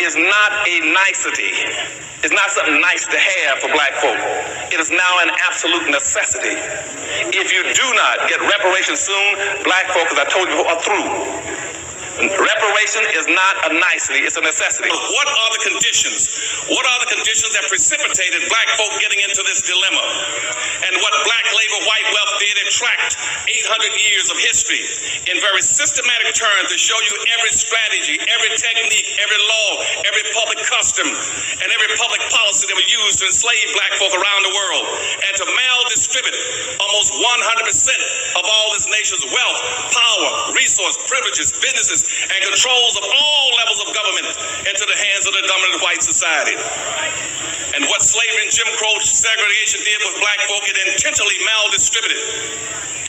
is not a nicety. It's not something nice to have for black folk. It is now an absolute necessity. If you do not get reparations soon, black folk, as I told you before, are through. Reparation is not a nicety, it's a necessity. What are the conditions? What are the conditions that precipitated black folk getting into this dilemma? And what black labor, white wealth did, it tracked 800 years of history in very systematic terms to show you every strategy, every technique, every law, every public custom, and every public policy that was used to enslave black folk around the world and to maldistribute almost 100% of all this nation's wealth, power, resource, privileges, businesses, and controls of all levels of government into the hands of the dominant white society. And what slavery and Jim Crow segregation did with black folk, it intentionally maldistributed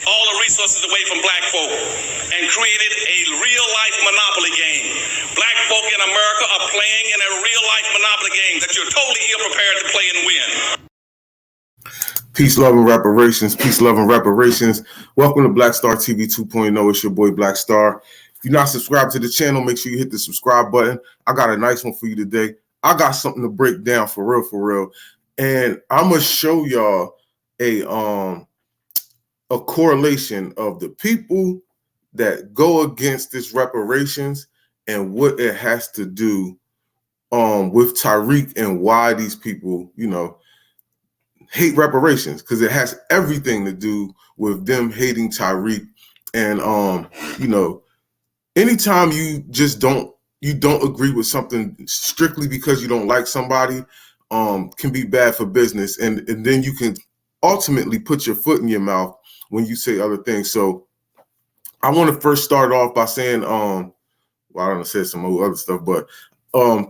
all the resources away from black folk and created a real-life monopoly game. Black folk in America are playing in a real-life monopoly game that you're totally ill-prepared to play and win. Peace, love, and reparations. Peace, love, and reparations. Welcome to Black Star TV 2.0. It's your boy, Black Star. If you're not subscribed to the channel, make sure you hit the subscribe button. I got a nice one for you today. I got something to break down for real. And I'm going to show y'all a correlation of the people that go against this reparations and what it has to do with Tariq and why these people, hate reparations, because it has everything to do with them hating Tariq. And anytime you just don't agree with something strictly because you don't like somebody, can be bad for business, and then you can ultimately put your foot in your mouth when you say other things. So I want to first start off by saying, I don't know, said some other stuff, but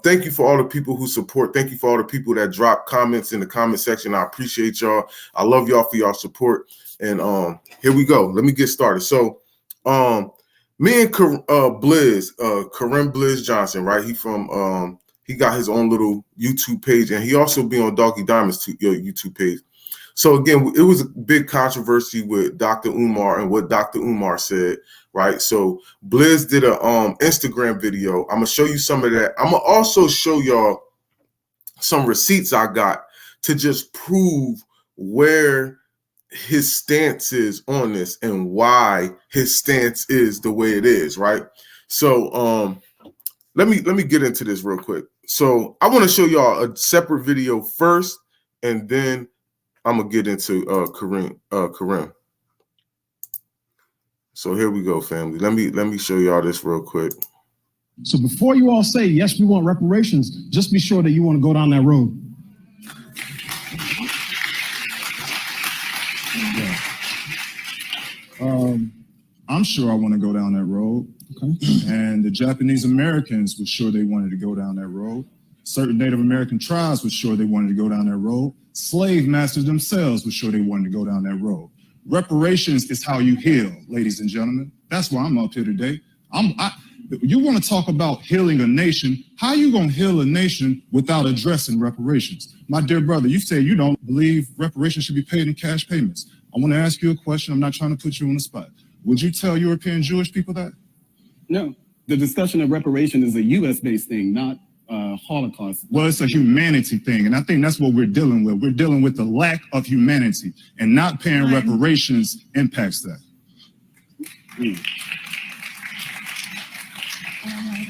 thank you for all the people who support. Thank you for all the people that drop comments in the comment section. I appreciate y'all. I love y'all for y'all support. And here we go. Let me get started. So me and Kareem Blizz Johnson, right? He got his own little YouTube page, and he also be on Doggy Diamond's YouTube page. So again, it was a big controversy with Dr. Umar and what Dr. Umar said, right? So Blizz did a Instagram video. I'm gonna show you some of that. I'm gonna also show y'all some receipts I got to just prove where his stance is on this and why his stance is the way it is, right? So let me get into this real quick. So I want to show y'all a separate video first, and then I'm gonna get into Kareem. So here we go, family. Let me show y'all this real quick. So before you all say yes, we want reparations, just be sure that you want to go down that road. I'm sure I want to go down that road. Okay. And the Japanese Americans were sure they wanted to go down that road. Certain Native American tribes were sure they wanted to go down that road. Slave masters themselves were sure they wanted to go down that road. Reparations is how you heal, ladies and gentlemen. That's why I'm up here today. You want to talk about healing a nation. How you going to heal a nation without addressing reparations? My dear brother, you say you don't believe reparations should be paid in cash payments. I want to ask you a question. I'm not trying to put you on the spot. Would you tell European Jewish people that? No. The discussion of reparation is a U.S.-based thing, not Holocaust. Well, it's a humanity thing, and I think that's what we're dealing with. We're dealing with the lack of humanity, and not paying reparations impacts that.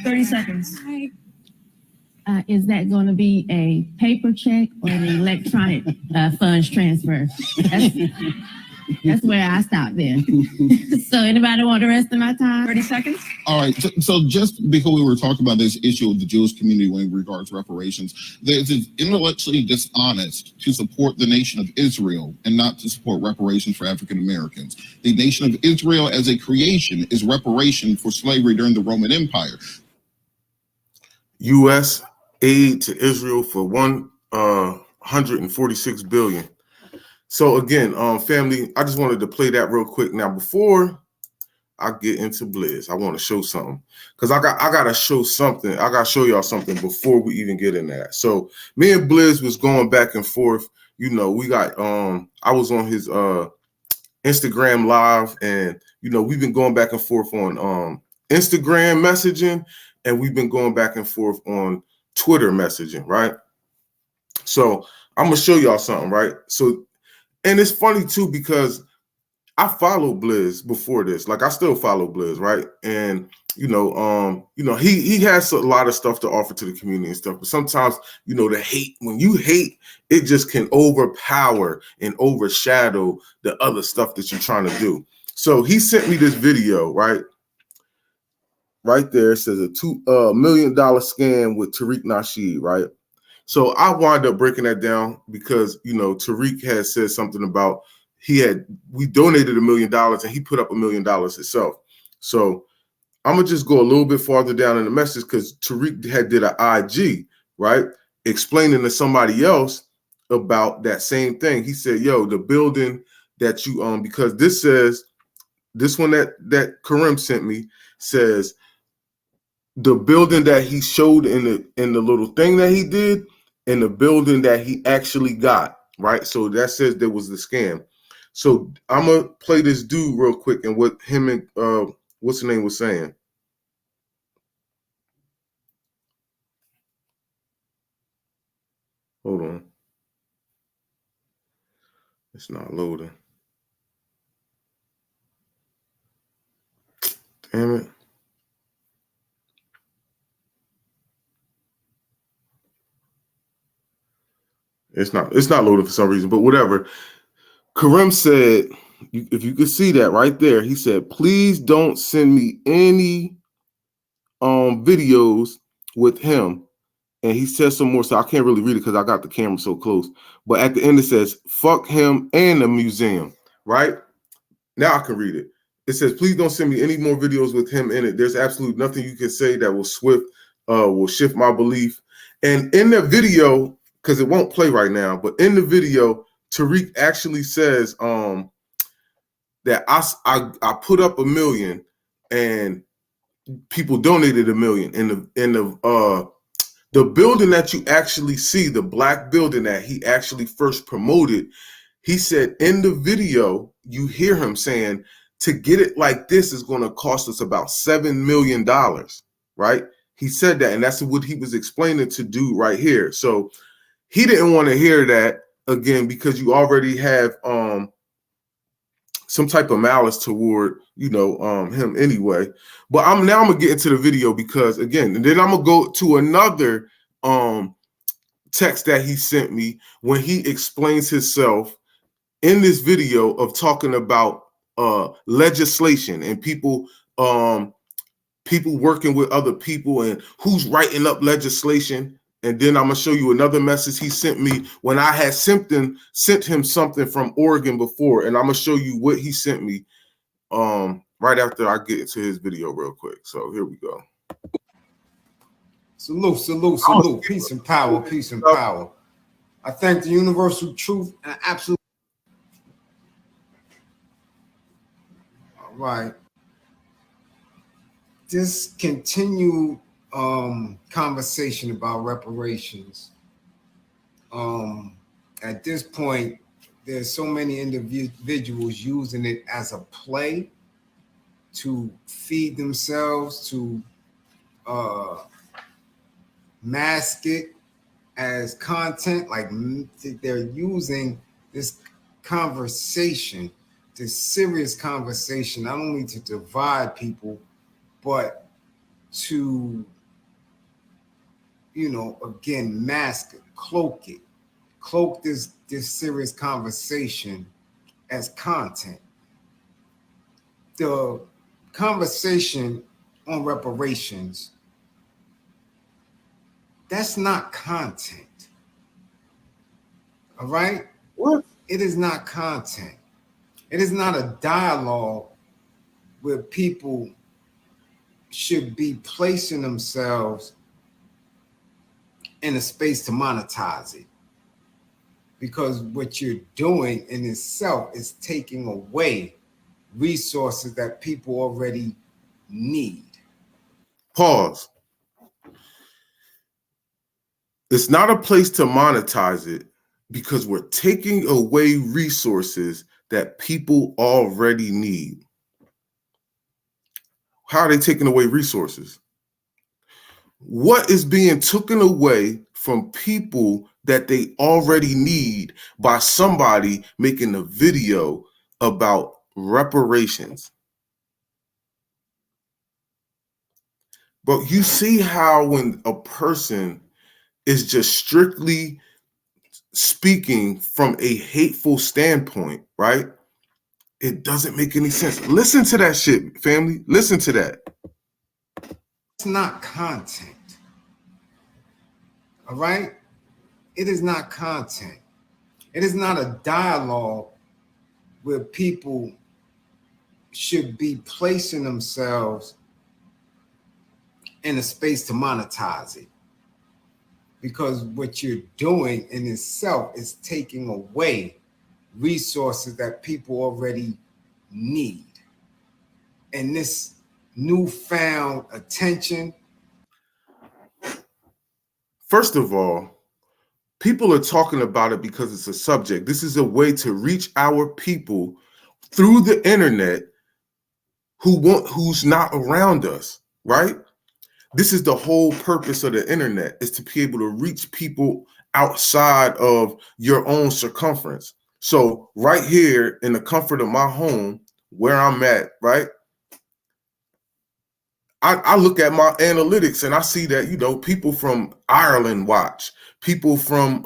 30 seconds. Is that going to be a paper check or an electronic funds transfer? That's where I stop then. So anybody want the rest of my time? 30 seconds. All right. So just because we were talking about this issue of the Jewish community when regards to reparations, it's intellectually dishonest to support the nation of Israel and not to support reparations for African Americans. The nation of Israel as a creation is reparation for slavery during the Roman Empire. U.S. aid to Israel for $146 billion. So again, family, I just wanted to play that real quick. Now, before I get into Blizz, I want to show something, because I gotta show something. I gotta show y'all something before we even get in that. So me and Blizz was going back and forth. We got I was on his Instagram live, and we've been going back and forth on Instagram messaging, and we've been going back and forth on Twitter messaging, right? So I'm gonna show y'all something, right? So, and it's funny too because I followed Blizz before this. Like I still follow Blizz, right? And he has a lot of stuff to offer to the community and stuff. But sometimes, the hate, when you hate, it just can overpower and overshadow the other stuff that you're trying to do. So he sent me this video, right? Right there, it says a $2 million scam with Tariq Nasheed, right? So I wound up breaking that down because, Tariq had said something about we donated $1 million and he put up $1 million himself. So I'm going to just go a little bit farther down in the message because Tariq did an IG, right? Explaining to somebody else about that same thing. He said, yo, the building that you, because this one that Karim sent me says, the building that he showed in the little thing that he did and the building that he actually got, right? So that says there was the scam. So I'm gonna play this dude real quick and what him and what's the name was saying. Hold on. It's not loading. Damn it. It's not loading for some reason, but whatever. Karim said, if you could see that right there, he said, please don't send me any videos with him. And he says some more, so I can't really read it because I got the camera so close. But at the end, it says, fuck him and the museum, right? Now I can read it. It says, please don't send me any more videos with him in it. There's absolutely nothing you can say that will shift my belief. And in the video, because it won't play right now, but in the video, Tariq actually says that I put up $1 million and people donated $1 million in the building that you actually see, the black building that he actually first promoted. He said in the video, you hear him saying, to get it like this is going to cost us about $7 million, right? He said that, and that's what he was explaining to do right here. So he didn't want to hear that again because you already have some type of malice toward him anyway. But I'm gonna get into the video because again, and then I'm gonna go to another text that he sent me when he explains himself in this video of talking about legislation and people working with other people and who's writing up legislation. And then I'm gonna show you another message he sent me when I had sent him something from Oregon before, and I'm gonna show you what he sent me right after I get into his video real quick. So here we go. Salute, salute, salute. Peace and power, peace and power. I thank the universal truth and absolute. All right. This continued conversation about reparations. At this point, there's so many individuals using it as a play to feed themselves, to mask it as content. Like they're using this conversation, this serious conversation, not only to divide people, but to, again, mask it, cloak this serious conversation as content. The conversation on reparations, that's not content. All right? What? It is not content. It is not a dialogue where people should be placing themselves in a space to monetize it. Because what you're doing in itself is taking away resources that people already need. Pause. It's not a place to monetize it because we're taking away resources that people already need. How are they taking away resources? What is being taken away from people that they already need by somebody making a video about reparations? But you see how when a person is just strictly speaking from a hateful standpoint, right? It doesn't make any sense. Listen to that shit, family. Listen to that. It's not content. All right? It is not content. It is not a dialogue where people should be placing themselves in a space to monetize it. Because what you're doing in itself is taking away resources that people already need. And this newfound attention. First of all, people are talking about it because it's a subject. This is a way to reach our people through the internet who's not around us, right? This is the whole purpose of the internet, is to be able to reach people outside of your own circumference. So right here in the comfort of my home, where I'm at, right? I look at my analytics and I see that, you know, people from Ireland watch, people from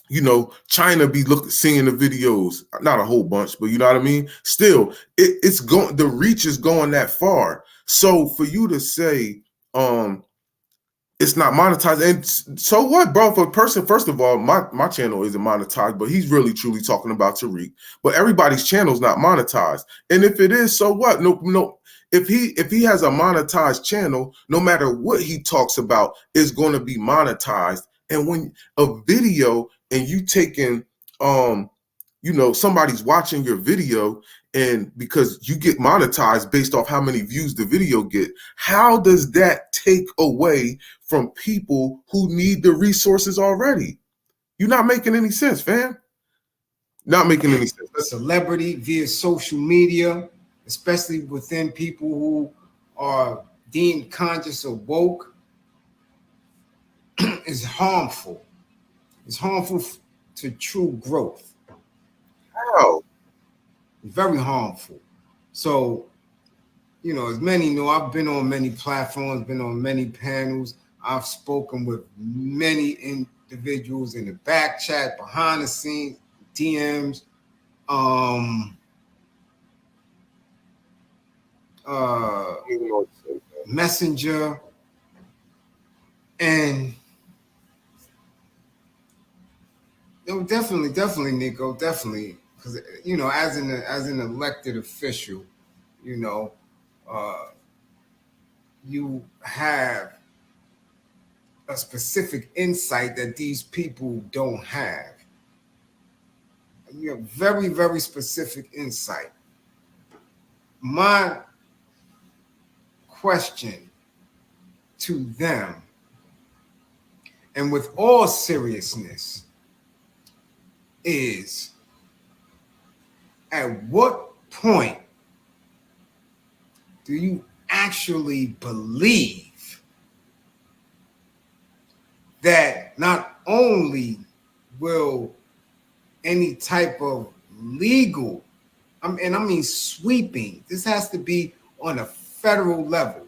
you know, China be seeing the videos, not a whole bunch, but you know what I mean? Still, it's going, the reach is going that far. So for you to say, it's not monetized, and so what, bro? For a person, first of all, my channel isn't monetized, but he's really truly talking about Tariq. But everybody's channel is not monetized, and if it is, so what? No. If he has a monetized channel, no matter what he talks about is going to be monetized. And when a video and you taking you know, somebody's watching your video, and because you get monetized based off how many views the video get, how does that take away from people who need the resources already? You're not making any sense, fam. Not making any sense. A celebrity via social media, especially within people who are deemed conscious or woke, is harmful. It's harmful to true growth. How? Very harmful. So, you know, as many know, I've been on many platforms, been on many panels. I've spoken with many individuals in the back chat, behind the scenes, DMs, Messenger, and no, definitely, Nico, definitely, because you know, as an elected official, you know, you have a specific insight that these people don't have. You have very, very specific insight. My question to them, and with all seriousness, is at what point do you actually believe that not only will any type of legal, and I mean sweeping, this has to be on a federal level,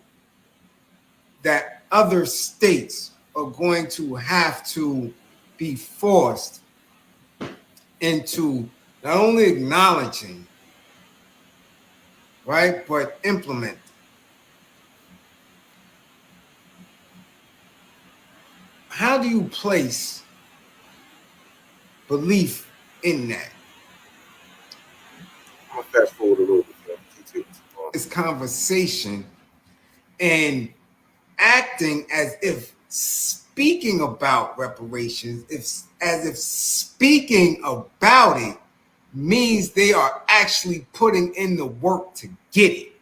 that other states are going to have to be forced into not only acknowledging, right, but implementing. How do you place belief in that? I'm gonna fast forward a little bit. This conversation and acting as if speaking about reparations, as if speaking about it means they are actually putting in the work to get it.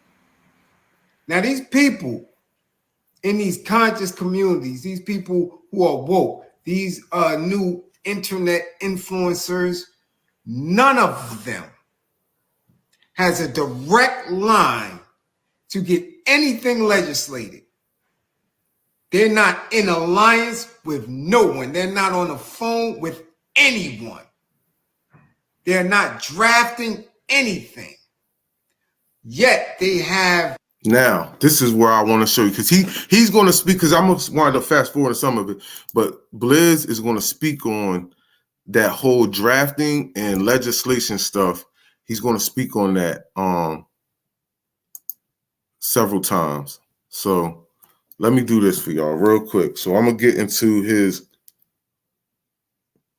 Now, these people in these conscious communities, these people who are woke, these new internet influencers, none of them has a direct line to get anything legislated. They're not in alliance with no one. They're not on the phone with anyone. They're not drafting anything. Yet they have. Now, this is where I want to show you, because he's going to speak, because I'm going to wind up fast forwarding some of it, but Blizz is going to speak on that whole drafting and legislation stuff. He's going to speak on that several times. So let me do this for y'all real quick. So I'm going to get into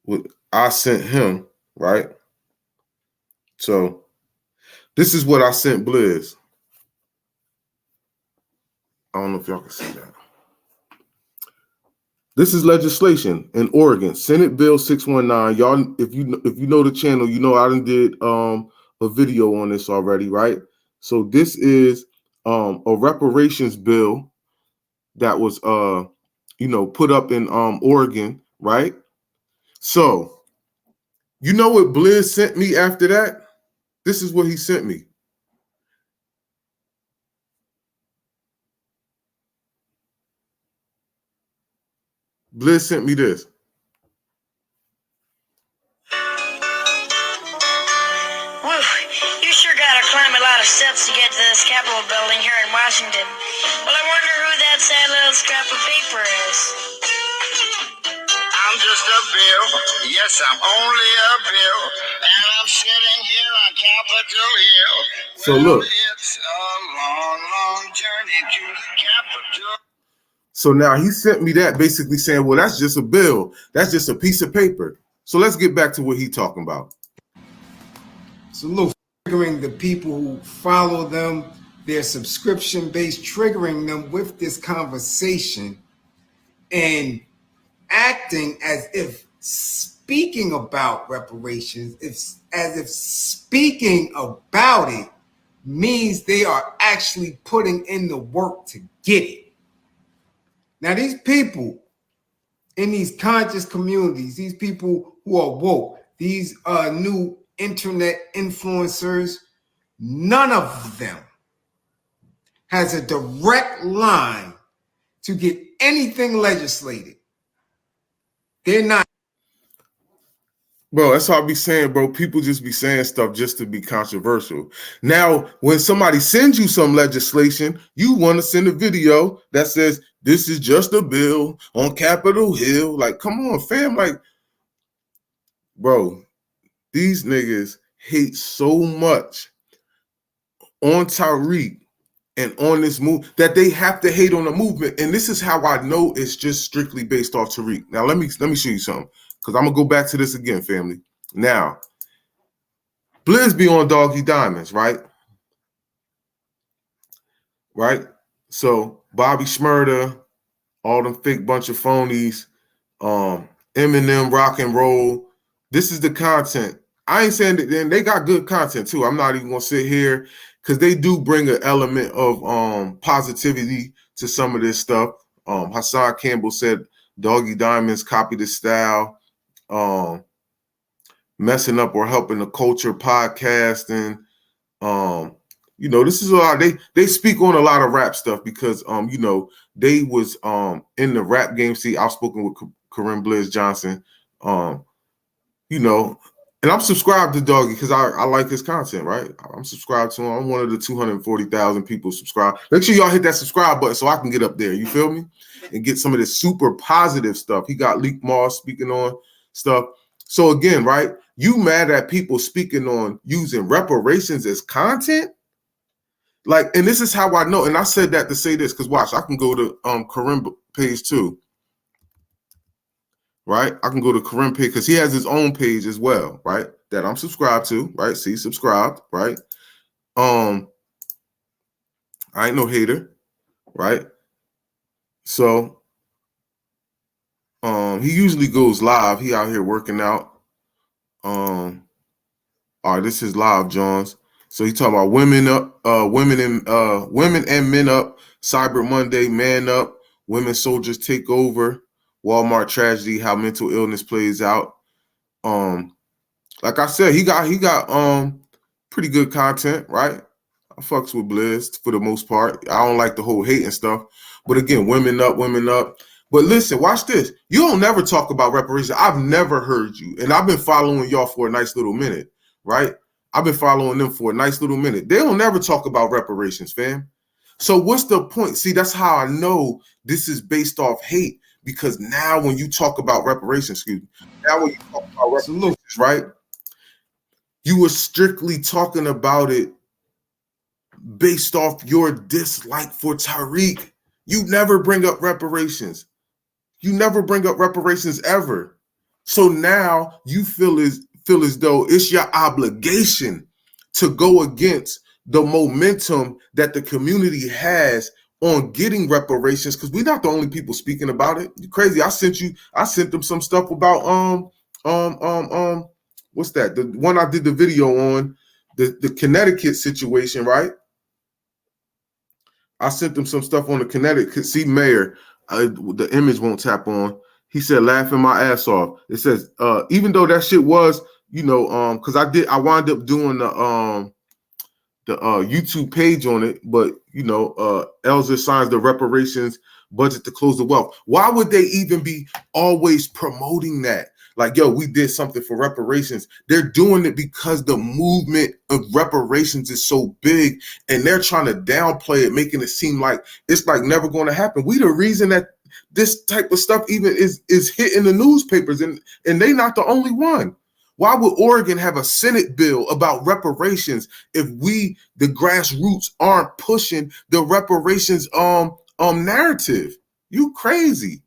what I sent him, right? So this is what I sent Blizz. I don't know if y'all can see that. This is legislation in Oregon, Senate Bill 619. Y'all, if you know the channel, you know I done did a video on this already, right? So this is a reparations bill that was put up in Oregon, right? So you know what Blizz sent me after that? This is what he sent me. Blizz sent me this. Woo, you sure gotta climb a lot of steps to get to this Capitol building here in Washington. Well, I wonder who that sad little scrap of paper is. I'm just a bill. Yes, I'm only a bill. And I'm sitting here on Capitol Hill. So look. It's a long, long journey to the Capitol. So now he sent me that, basically saying, well, that's just a bill. That's just a piece of paper. So let's get back to what he's talking about. So look, triggering the people who follow them, their subscription-based, triggering them with this conversation and acting as if speaking about reparations, as if speaking about it means they are actually putting in the work to get it. Now, these people in these conscious communities, these people who are woke, these new internet influencers, none of them has a direct line to get anything legislated. They're not. Bro, that's what I be saying, bro. People just be saying stuff just to be controversial. Now, when somebody sends you some legislation, you want to send a video that says, this is just a bill on Capitol Hill. Like, come on, fam. Like, bro, these niggas hate so much on Tariq and on this move that they have to hate on the movement. And this is how I know it's just strictly based off Tariq. Now, let me show you something, because I'm going to go back to this again, family. Now, Blizz be on Doggy Diamonds, right? Right? So, Bobby Shmurda, all them fake bunch of phonies, Eminem, rock and roll. This is the content. I ain't saying that, and they got good content too. I'm not even gonna sit here, because they do bring an element of positivity to some of this stuff. Hassan Campbell said Doggy Diamonds copied the style. Messing Up or Helping the Culture podcasting. This is a lot. They speak on a lot of rap stuff because they was in the rap game. See, I've spoken with Corinne Blizz Johnson. And I'm subscribed to Doggy because I like his content, right? I'm subscribed to him. I'm one of the 240,000 people subscribed. Make sure y'all hit that subscribe button so I can get up there. You feel me? And get some of this super positive stuff. He got Leak Moss speaking on stuff. So again, right? You mad at people speaking on using reparations as content? Like, and this is how I know. And I said that to say this, because watch, I can go to Corinne page too. Right? I can go to Corinne page because he has his own page as well, right? That I'm subscribed to, right? See, subscribed, right? I ain't no hater, right? So he usually goes live. He out here working out. All right, this is live, Johns. So he talking about women up, women and men up, Cyber Monday, man up, women soldiers take over, Walmart tragedy, how mental illness plays out. Like I said, he got pretty good content, right? I fucks with Blizz for the most part. I don't like the whole hating stuff, But again, women up, women up. But listen, watch this. You don't never talk about reparations. I've never heard you. And I've been following y'all for a nice little minute, right? I've been following them for a nice little minute. They don't never talk about reparations, fam. So what's the point? See, that's how I know this is based off hate, because now when you talk about reparations, now when you talk about reparations, right, you were strictly talking about it based off your dislike for Tariq. You never bring up reparations. You never bring up reparations ever. So now you feel as though it's your obligation to go against the momentum that the community has on getting reparations, because we're not the only people speaking about it. You're crazy. I sent them some stuff about what's that? The one I did the video on, the Connecticut situation, right? I sent them some stuff on the Connecticut. See, Mayor, the image won't tap on. He said, laughing my ass off. It says, even though that shit was, because I wound up doing the YouTube page on it, but Elza signs the reparations budget to close the wealth. Why would they even be always promoting that? Like, yo, we did something for reparations. They're doing it because the movement of reparations is so big, and they're trying to downplay it, making it seem like it's like never going to happen. We the reason that this type of stuff even is hitting the newspapers, and they not the only one. Why would Oregon have a Senate bill about reparations if we, the grassroots, aren't pushing the reparations narrative? You crazy.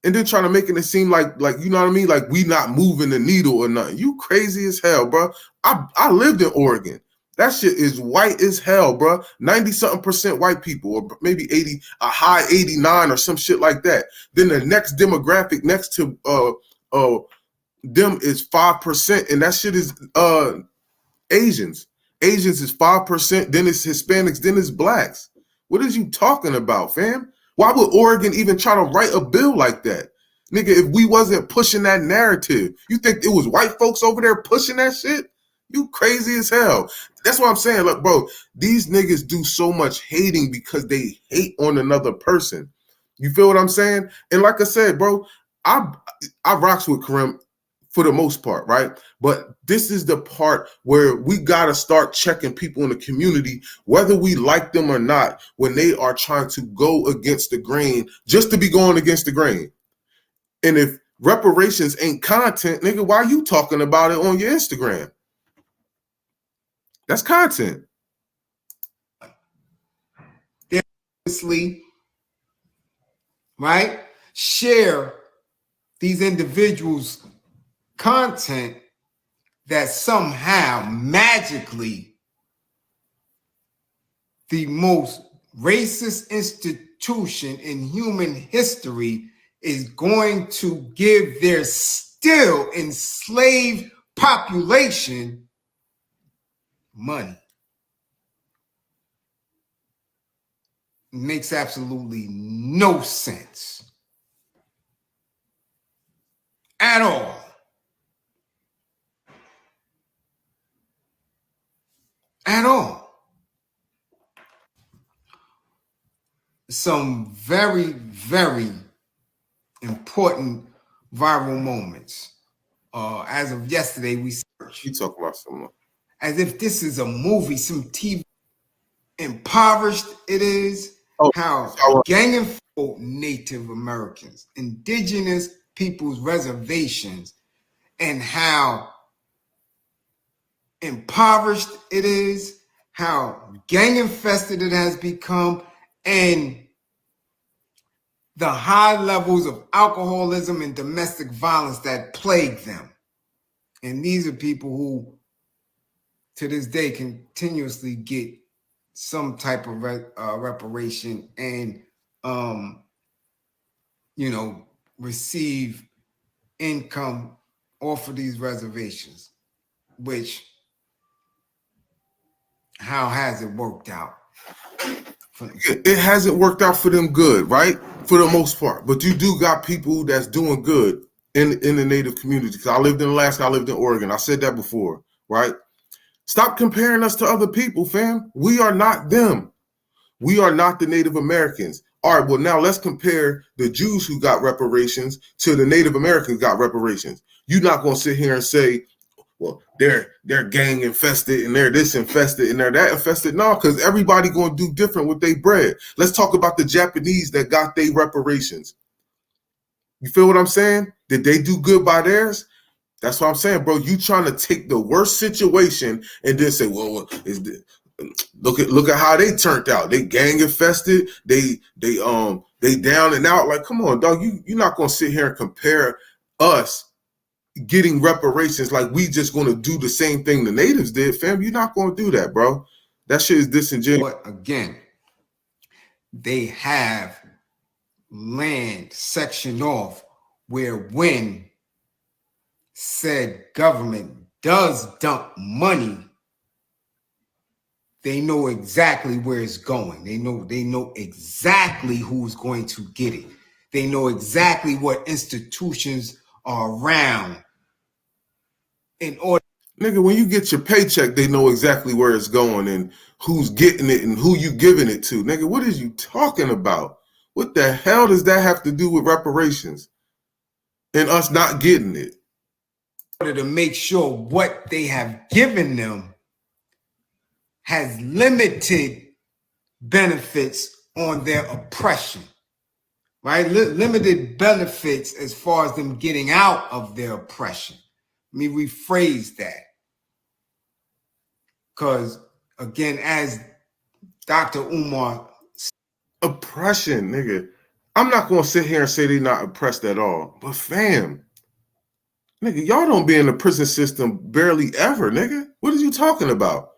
And then trying to make it seem like you know what I mean? Like we not moving the needle or nothing. You crazy as hell, bro. I lived in Oregon. That shit is white as hell, bro. 90-something% white people, or maybe 80, a high 89 or some shit like that. Then the next demographic next to them is 5%, and that shit is Asians. Asians is 5%, then it's Hispanics, then it's blacks. What is you talking about, fam? Why would Oregon even try to write a bill like that? Nigga, if we wasn't pushing that narrative, you think it was white folks over there pushing that shit? You crazy as hell. That's what I'm saying. Look, bro, these niggas do so much hating because they hate on another person. You feel what I'm saying? And like I said, bro, I rocks with Kareem for the most part, right? But this is the part where we got to start checking people in the community, whether we like them or not, when they are trying to go against the grain, just to be going against the grain. And if reparations ain't content, nigga, why are you talking about it on your Instagram? That's content. Right? Share these individuals' content that somehow magically the most racist institution in human history is going to give their still enslaved population money. It makes absolutely no sense at all. At all. Some very, very important viral moments. As of yesterday, we searched. You talk about someone. As if this is a movie, some TV. Impoverished it is. How gang Native Americans, indigenous people's reservations, and how impoverished it is, how gang infested it has become, and the high levels of alcoholism and domestic violence that plague them. And these are people who, to this day, continuously get some type of reparation and, receive income off of these reservations, which, how has it worked out? It hasn't worked out for them good, right? For the most part. But you do got people that's doing good in the Native community. Because I lived in Alaska, I lived in Oregon. I said that before, right? Stop comparing us to other people, fam. We are not them. We are not the Native Americans. All right, well, now let's compare the Jews who got reparations to the Native Americans got reparations. You're not going to sit here and say, well, they're gang infested and they're this infested and they're that infested. No, because everybody going to do different with their bread. Let's talk about the Japanese that got their reparations. You feel what I'm saying? Did they do good by theirs? That's what I'm saying, bro. You trying to take the worst situation and then say, well, look at how they turned out. They gang infested. They down and out. Like, come on, dog. You're not gonna sit here and compare us getting reparations like we just gonna do the same thing the natives did, fam. You're not gonna do that, bro. That shit is disingenuous. But again, they have land sectioned off where when said government does dump money, they know exactly where it's going. They know exactly who's going to get it. They know exactly what institutions are around in order. Nigga, when you get your paycheck, they know exactly where it's going and who's getting it and who you giving it to. Nigga, what is you talking about? What the hell does that have to do with reparations and us not getting it? In order to make sure what they have given them has limited benefits on their oppression, right? Limited benefits as far as them getting out of their oppression. Let me rephrase that. Because, again, as Dr. Umar... Oppression, nigga. I'm not going to sit here and say they're not oppressed at all. But fam, nigga, y'all don't be in the prison system barely ever, nigga. What are you talking about?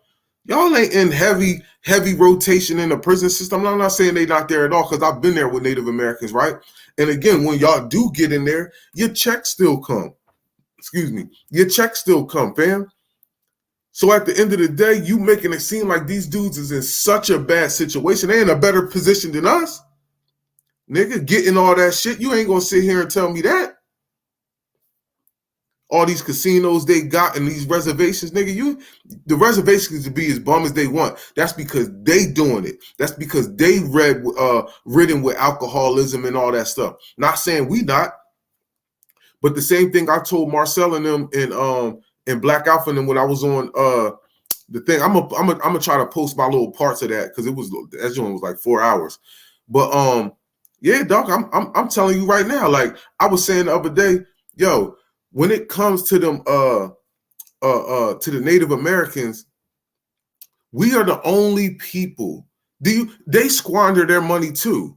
Y'all ain't in heavy rotation in the prison system. I'm not saying they not there at all because I've been there with Native Americans, right? And again, when y'all do get in there, your checks still come. Excuse me. Your checks still come, fam. So at the end of the day, you making it seem like these dudes is in such a bad situation. They in a better position than us. Nigga, getting all that shit. You ain't going to sit here and tell me that. All these casinos they got and these reservations, nigga, the reservations to be as bum as they want. That's because they doing it. That's because they ridden with alcoholism and all that stuff. Not saying we not, but the same thing I told Marcel and them in Black Alpha and them when I was on the thing. I'm gonna try to post my little parts of that because that joint was like 4 hours. But yeah, dog, I'm telling you right now, like I was saying the other day, yo. When it comes to them, to the Native Americans, we are the only people. They squander their money too.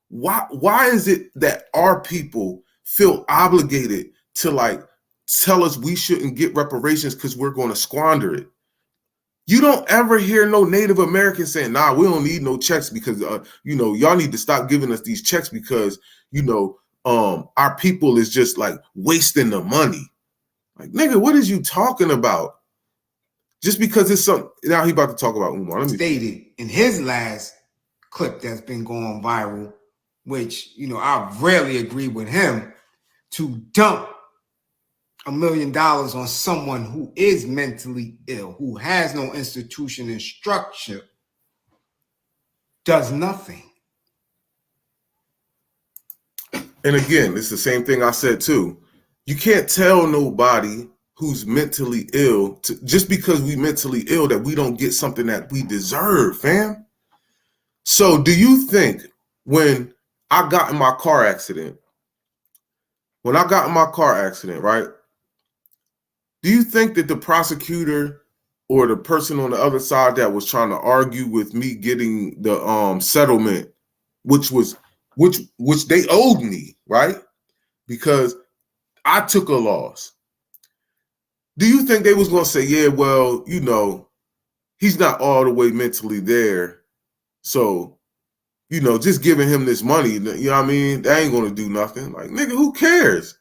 Why is it that our people feel obligated to like tell us we shouldn't get reparations because we're going to squander it? You don't ever hear no Native Americans saying, nah, we don't need no checks because y'all need to stop giving us these checks because our people is just like wasting the money. Like, nigga, what is you talking about? Just because it's some now he about to talk about Umar. Stated in his last clip that's been going viral, which I rarely agree with him, to dump $1 million on someone who is mentally ill, who has no institution and structure, does nothing. And again, it's the same thing I said too. You can't tell nobody who's mentally ill just because we mentally ill that we don't get something that we deserve, fam. So do you think when I got in my car accident, right? Do you think that the prosecutor or the person on the other side that was trying to argue with me getting the settlement, which they owed me, right? Because I took a loss. Do you think they was going to say, yeah, well, he's not all the way mentally there. So, just giving him this money, you know what I mean? That ain't going to do nothing. Like, nigga, who cares?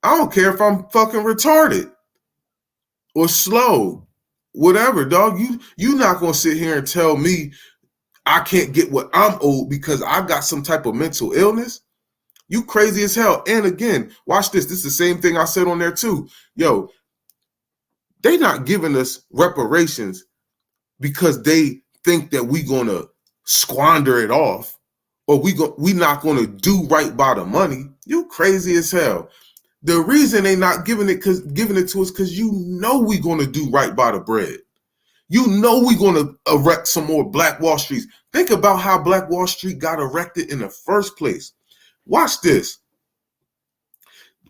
I don't care if I'm fucking retarded or slow, whatever, dog. You not going to sit here and tell me I can't get what I'm owed because I got some type of mental illness. You crazy as hell. And again, watch this. This is the same thing I said on there too. Yo, they not giving us reparations because they think that we gonna squander it off or we not gonna do right by the money. You crazy as hell. The reason they not giving it to us because you know we gonna do right by the bread. You know we're going to erect some more Black Wall Streets. Think about how Black Wall Street got erected in the first place. Watch this.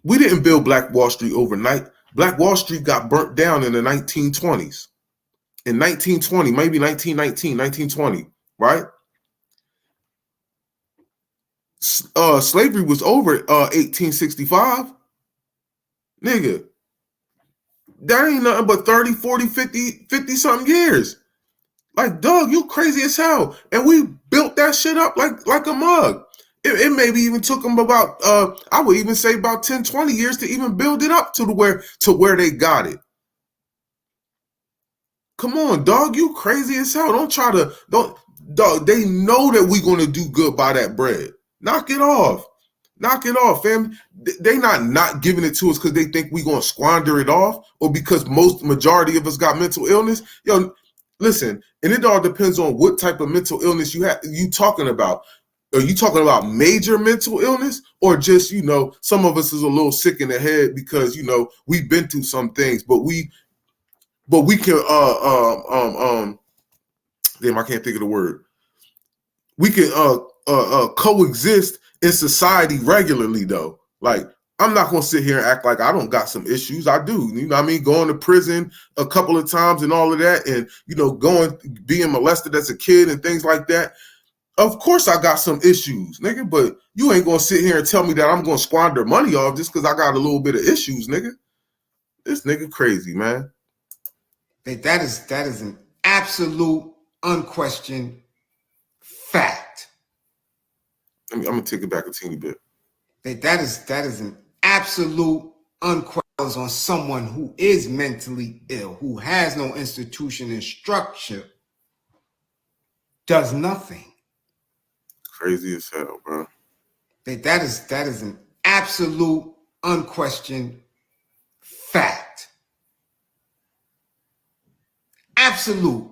We didn't build Black Wall Street overnight. Black Wall Street got burnt down in the 1920s. In 1920, maybe 1919, 1920, right? Slavery was over 1865. Nigga, that ain't nothing but 30, 40, 50 something years. Like, dog, you crazy as hell. And we built that shit up like a mug. It maybe even took them about, I would even say about 10, 20 years to even build it up to where they got it. Come on, dog, you crazy as hell. Dog, they know that we're going to do good by that bread. Knock it off. Knock it off, fam. They not giving it to us because they think we're going to squander it off or because majority of us got mental illness. Yo, listen, and it all depends on what type of mental illness you talking about. Are you talking about major mental illness or just, some of us is a little sick in the head because, we've been through some things, but we can, damn, I can't think of the word. We can coexist in society regularly though. Like, I'm not going to sit here and act like I don't got some issues. I do. You know what I mean? Going to prison a couple of times and all of that and, being molested as a kid and things like that. Of course I got some issues, nigga, but you ain't going to sit here and tell me that I'm going to squander money off just because I got a little bit of issues, nigga. This nigga crazy, man. That is an absolute unquestioned fact. I'm going to take it back a teeny bit. That is an absolute unquestioned on someone who is mentally ill, who has no institution and structure, does nothing. Crazy as hell, bro. That is an absolute unquestioned fact. Absolute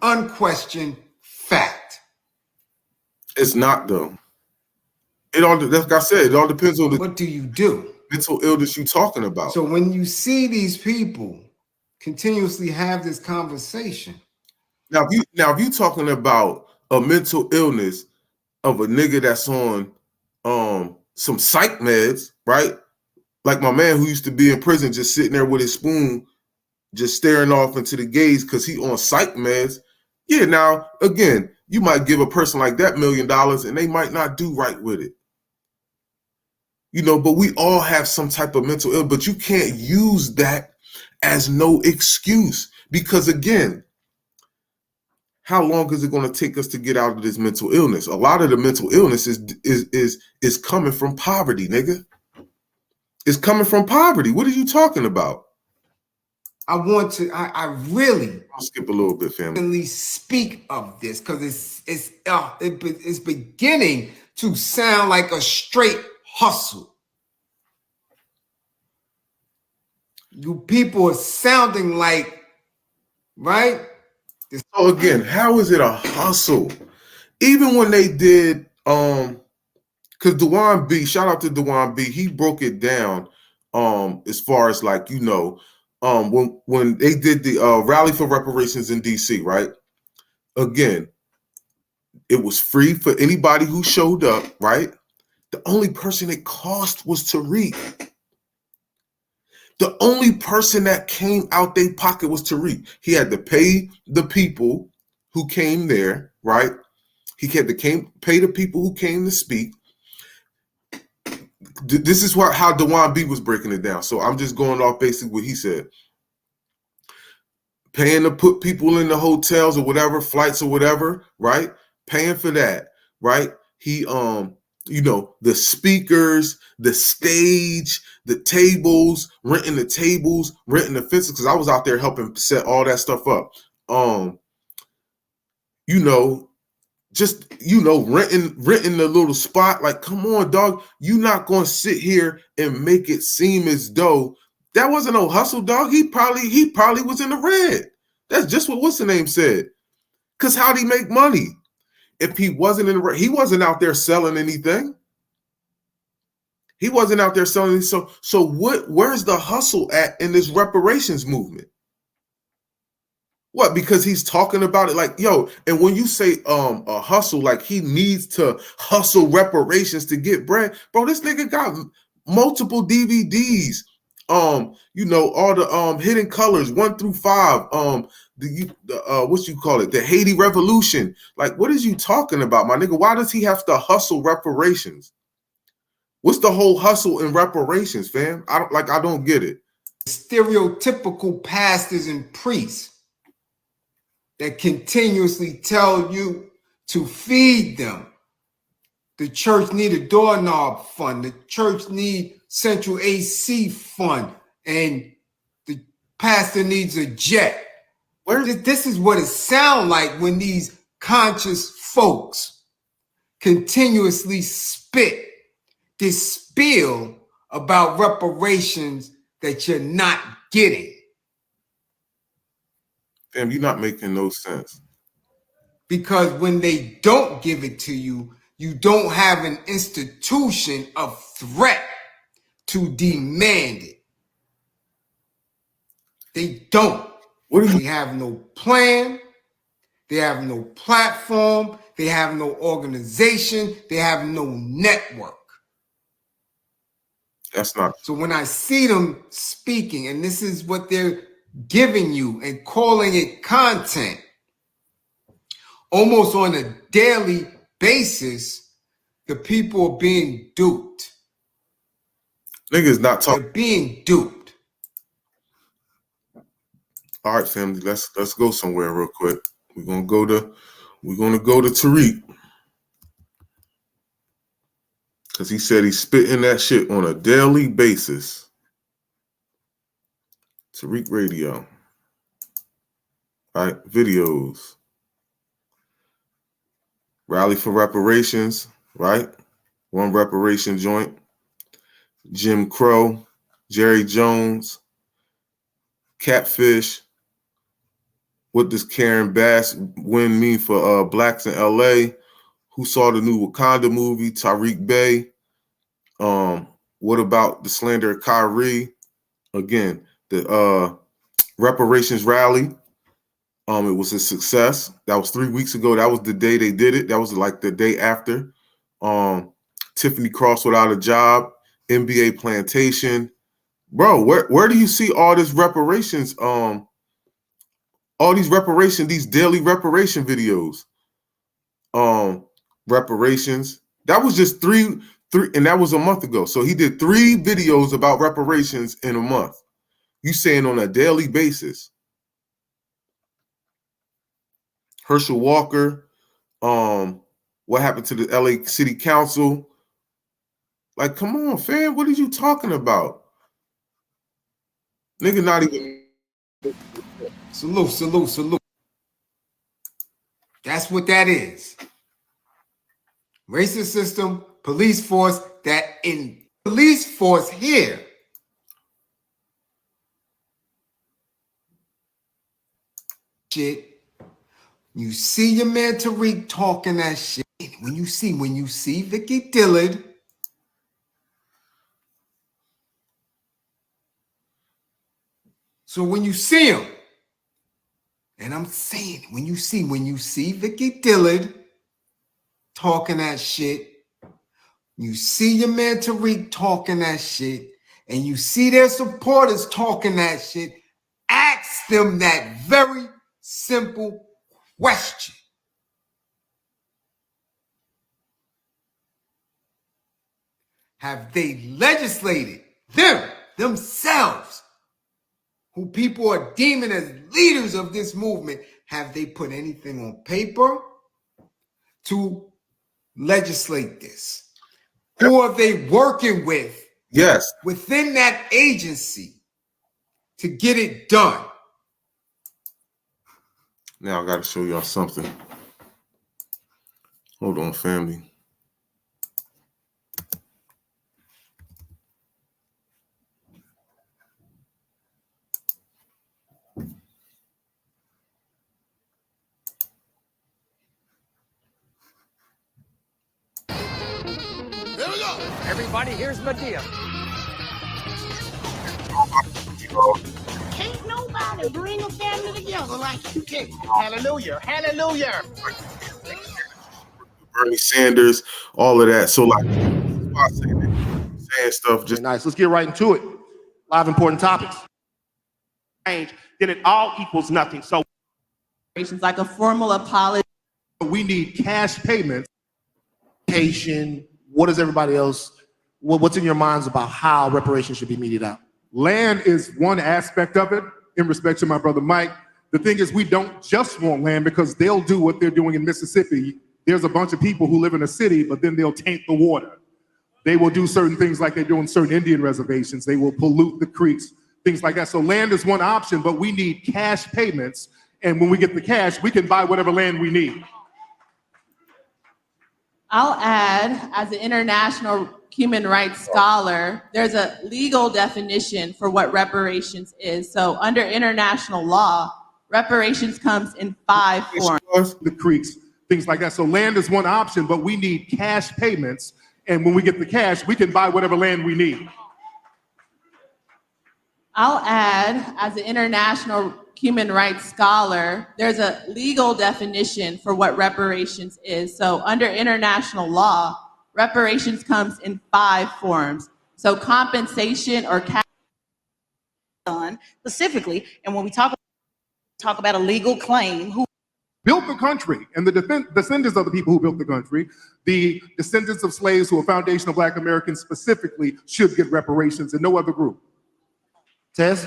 unquestioned fact. It's not though. It all, like I said, it all depends on what do you do? Mental illness you talking about. So when you see these people continuously have this conversation. Now if you talking about a mental illness of a nigga that's on some psych meds, right? Like my man who used to be in prison just sitting there with his spoon, just staring off into the gaze because he on psych meds. Yeah, now again, you might give a person like that $1 million and they might not do right with it. But we all have some type of mental illness, but you can't use that as no excuse because again, how long is it going to take us to get out of this mental illness? A lot of the mental illness is coming from poverty, nigga. It's coming from poverty. What are you talking about? I really I'll skip a little bit, family. Speak of this because it's beginning to sound like a straight hustle. You people are sounding like, right? So again, how is it a hustle? Even when they did, because Dewan B, shout out to Dewan B, he broke it down as far as like, when they did the rally for reparations in DC, right? Again, it was free for anybody who showed up, right? The only person it cost was Tariq. The only person that came out their pocket was Tariq. He had to pay the people who came there, right? He had to pay the people who came to speak. This is how Dewan B was breaking it down. So I'm just going off basically what he said. Paying to put people in the hotels or whatever, flights or whatever, right? Paying for that, right? He, the speakers, the stage, the tables, renting the fences, because I was out there helping set all that stuff up. Renting the little spot. Like, come on, dog. You not gonna sit here and make it seem as though that wasn't no hustle, dog. He probably was in the red. That's just what what's the name said. Cause how'd he make money? if he wasn't he wasn't out there selling anything. He wasn't out there selling. So where's the hustle at in this reparations movement? What? Because he's talking about it like, yo, and when you say a hustle, like he needs to hustle reparations to get bread, bro, this nigga got multiple DVDs. You know, all the hidden colors 1 through 5, what you call it, the Haiti Revolution. Like, what is you talking about, my nigga? Why does he have to hustle reparations? What's the whole hustle in reparations, fam? I don't get it. Stereotypical pastors and priests that continuously tell you to feed them. The church need a doorknob fund. The church need central AC fund. And the pastor needs a jet. This is what it sounds like when these conscious folks continuously spit this spiel about reparations that you're not getting. Damn, you're not making no sense. Because when they don't give it to you, you don't have an institution of threat to demand it. They don't. They have no plan. They have no platform. They have no organization. They have no network. That's not. So when I see them speaking, and this is what they're giving you and calling it content, almost on a daily basis, the people are being duped. Niggas not talking. They're being duped. All right, family, let's go somewhere real quick. We're gonna go to Tariq. Because he said he's spitting that shit on a daily basis. Tariq Radio. All right, videos. Rally for reparations, right? One reparation joint. Jim Crow, Jerry Jones, Catfish. What does Karen Bass win mean for blacks in LA? Who saw the new Wakanda movie? Tariq Bey. What about the slander of Kyrie? Again, the reparations rally. It was a success. That was 3 weeks ago. That was the day they did it. That was like the day after. Tiffany Cross without a job. NBA plantation. Bro, where do you see all this reparations? All these these daily reparation videos. Reparations. That was just three, and that was a month ago. So he did 3 videos about reparations in a month. You saying on a daily basis. Herschel Walker, what happened to the LA City Council? Like, come on, fam, what are you talking about? Nigga, not even. Salute. That's what that is. Racist system, police force, that in police force here. Shit. You see your man Tariq talking that shit. When you see Vicky Dillard, so when you see him, and I'm saying when you see Vicky Dillard talking that shit, you see your man Tariq talking that shit, and you see their supporters talking that shit, ask them that very simple question. Have they legislated themselves, who people are deeming as leaders of this movement, have they put anything on paper to legislate this? Who are they working with? Yes. Within that agency to get it done? Now I got to show y'all something. Hold on, family. Everybody, here's my deal. Can't nobody bring a family together like you can. Hallelujah. Hallelujah. Bernie Sanders, all of that. So like, saying stuff just Nice. Let's get right into it. A lot of important topics. Then it all equals nothing. So Like a formal apology. we need cash payments. What does everybody else? What's in your minds about how reparations should be meted out? Land is one aspect of it. In respect to my brother Mike, the thing is we don't just want land because they'll do what they're doing in Mississippi. There's a bunch of people who live in a city, but then they'll taint the water. They will do certain things like they do on certain Indian reservations. They will pollute the creeks, things like that. So land is one option, but we need cash payments. And when we get the cash, we can buy whatever land we need. I'll add, as an international human rights scholar, there's a legal definition for what reparations is. So under international law, reparations comes in 5 forms. The creeks, things like that. So land is one option, but we need cash payments. And when we get the cash, we can buy whatever land we need. I'll add, as an international human rights scholar, there's a legal definition for what reparations is. So under international law, reparations comes in 5 forms. So compensation or cash done specifically. And when we talk about a legal claim, who built the country, and the descendants of the people who built the country, the descendants of slaves who are foundation of Black Americans specifically should get reparations and no other group. Tess?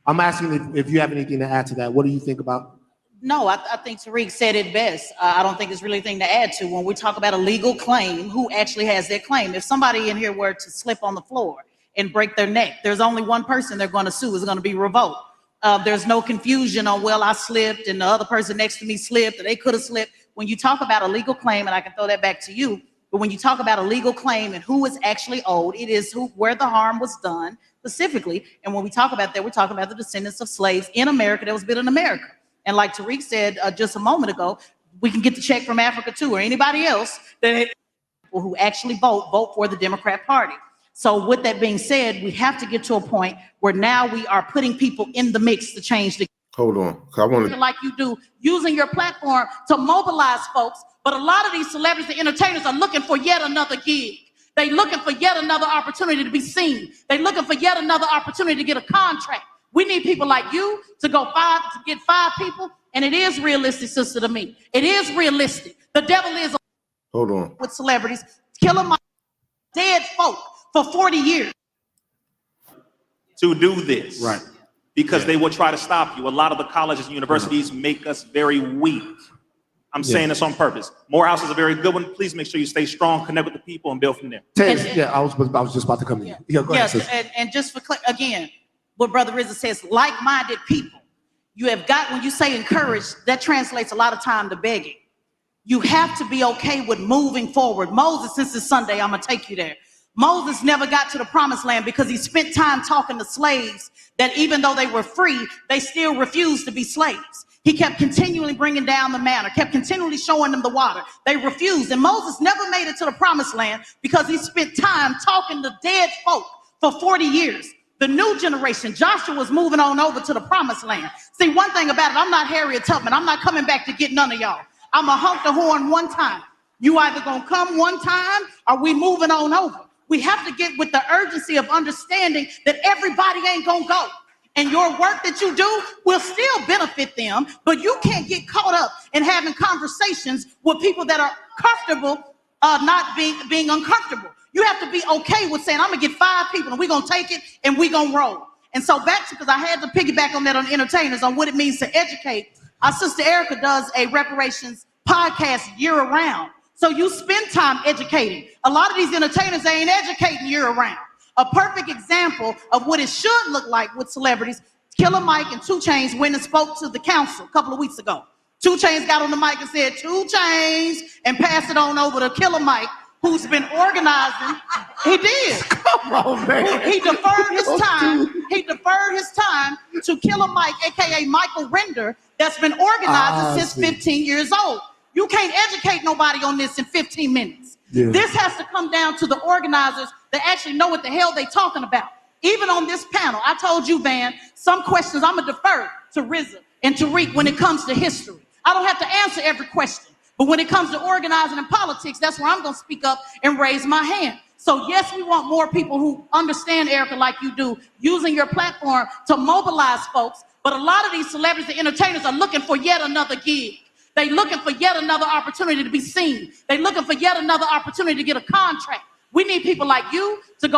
I'm asking if you have anything to add to that. What do you think about? No, I think Tariq said it best. I don't think there's really anything to add to. When we talk about a legal claim, who actually has their claim? If somebody in here were to slip on the floor and break their neck, there's only one person they're going to sue. It's going to be Revolt. There's no confusion on, well, I slipped and the other person next to me slipped, or they could have slipped. When you talk about a legal claim, and I can throw that back to you, but when you talk about a legal claim and who is actually owed, it is where the harm was done specifically. And when we talk about that, we're talking about the descendants of slaves in America that was built in America. And like Tariq said just a moment ago, we can get the check from Africa too, or anybody else that people who actually vote for the Democrat Party. So with that being said, we have to get to a point where now we are putting people in the mix to change the. Hold on, I want to. Like you do, using your platform to mobilize folks. But a lot of these celebrities and entertainers are looking for yet another gig. They're looking for yet another opportunity to be seen. They're looking for yet another opportunity to get a contract. We need people like you to get 5 people. And it is realistic, sister, to me. It is realistic. The devil is Hold on. With celebrities, killing my dead folk for 40 years. To do this. Right. Because they will try to stop you. A lot of the colleges and universities make us very weak. I'm saying this on purpose. Morehouse is a very good one. Please make sure you stay strong, connect with the people, and build from there. I was just about to come in. Yeah, go ahead, sis. And just for again, what Brother Rizza says, like-minded people. You have got, when you say encourage, that translates a lot of time to begging. You have to be okay with moving forward. Moses, since it's Sunday, I'm gonna take you there. Moses never got to the promised land because he spent time talking to slaves that even though they were free, they still refused to be slaves. He kept continually bringing down the manna, kept continually showing them the water. They refused. And Moses never made it to the promised land because he spent time talking to dead folk for 40 years. The new generation, Joshua, was moving on over to the promised land. See, one thing about it, I'm not Harriet Tubman. I'm not coming back to get none of y'all. I'm going to honk the horn one time. You either going to come one time or we moving on over. We have to get with the urgency of understanding that everybody ain't going to go. And your work that you do will still benefit them, but you can't get caught up in having conversations with people that are comfortable not being uncomfortable. You have to be okay with saying, I'm gonna get 5 people and we're gonna take it and we're gonna roll. And so back to, because I had to piggyback on that on entertainers, on what it means to educate. Our sister Erica does a reparations podcast year round. So you spend time educating. A lot of these entertainers, they ain't educating year round. A perfect example of what it should look like with celebrities, Killer Mike and 2 Chainz went and spoke to the council a couple of weeks ago. 2 Chainz got on the mic and said, 2 Chainz, and passed it on over to Killer Mike, who's been organizing. He did. Come on, man. He deferred his time. He deferred his time to Killer Mike, aka Michael Render, that's been organizing since 15 years old. You can't educate nobody on this in 15 minutes. Yeah. This has to come down to the organizers that actually know what the hell they talking about. Even on this panel, I told you, Van, some questions I'm gonna defer to Rizza and Tariq when it comes to history. I don't have to answer every question, but when it comes to organizing and politics, that's where I'm gonna speak up and raise my hand. So yes, we want more people who understand Erica like you do, using your platform to mobilize folks, but a lot of these celebrities and entertainers are looking for yet another gig. They looking for yet another opportunity to be seen. They looking for yet another opportunity to get a contract. We need people like you to